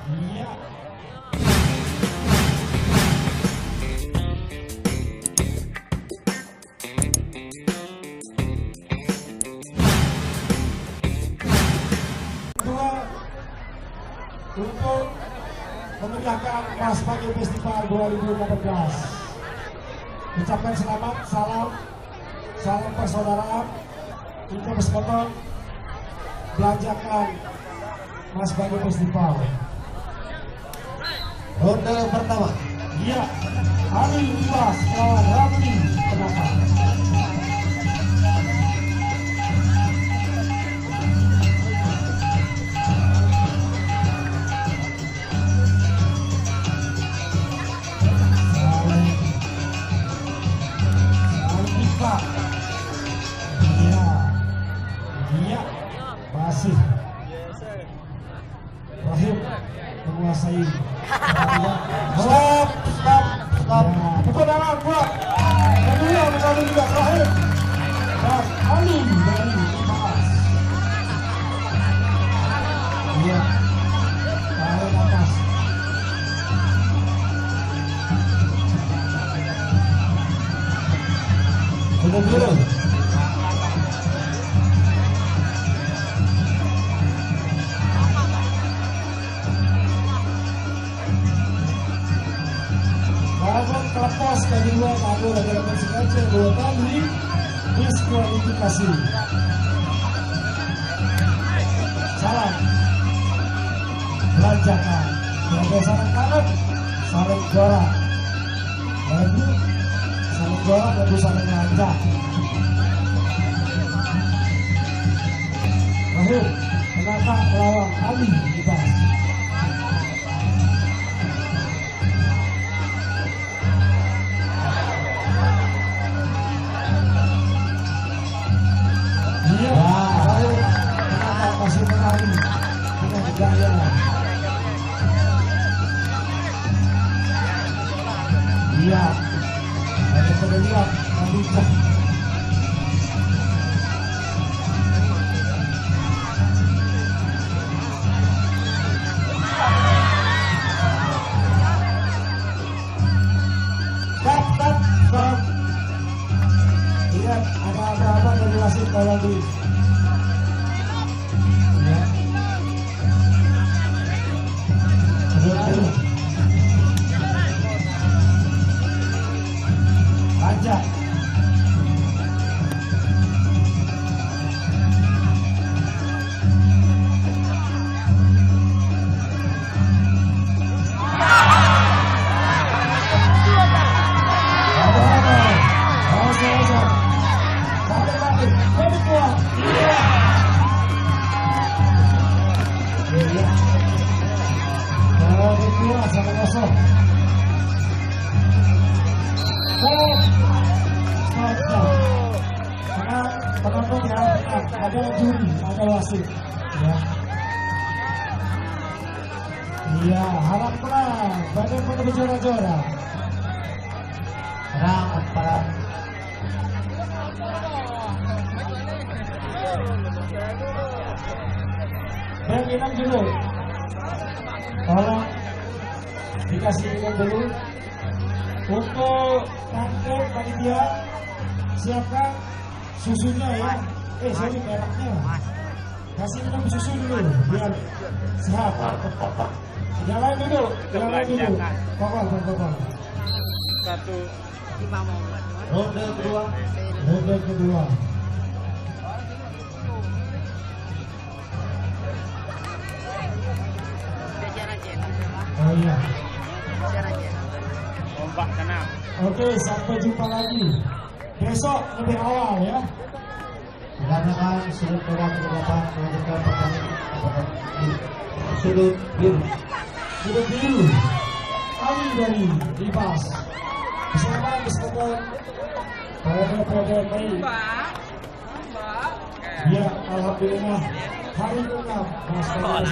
Iya. Kedua untuk memeriahkan Mas Pagi Festival 2018. Ucapkan selamat, salam persaudaraan. Kita bersama belanjakan Mas Pagi Festival. Ronde pertama. Iya, Ali Ibas lawan Ramli Penata. Iya, masih Rahim menguasai. Stop. Pukul dalam buat kedua mengalami juga Rahim dan Ali dari Mas. Iya, tarik atas. Biru. Walaupun terlepas kedua tamu dalam sengaja 2 kali diskualifikasi. Salam belanjakan sebagai sarang kanan, sarang juara lalu sarang juara lalu sarang belanjak. Rahim Penata melawan Ali Ibas. Masih menari dengan gaya. Iya, ada pemilihan Nabita. Cut. Lihat ada apa-apa dari wasit kalau di Lanjut. Penonton yang ada juri, ada wasit. Ya. Iya, harap menang. Bagaimana berjuara-juara? Menang para minum dulu. Tolong dikasih minum dulu. Untuk nanti panitia siapkan susunya ya. Sorry mereknya. Kasih minum susu dulu biar sehat. Jalan dulu. Kokol. 1 Ronde kedua. Oh iya. Ombak tenang. Oke, sampai jumpa lagi besok lebih awal ya. Dikarenakan sudut bola ke-8 melanjutkan pertandingan di sudut biru. Ali dari Ibas bersama pada baik. Ya, alhamdulillah hari ke-6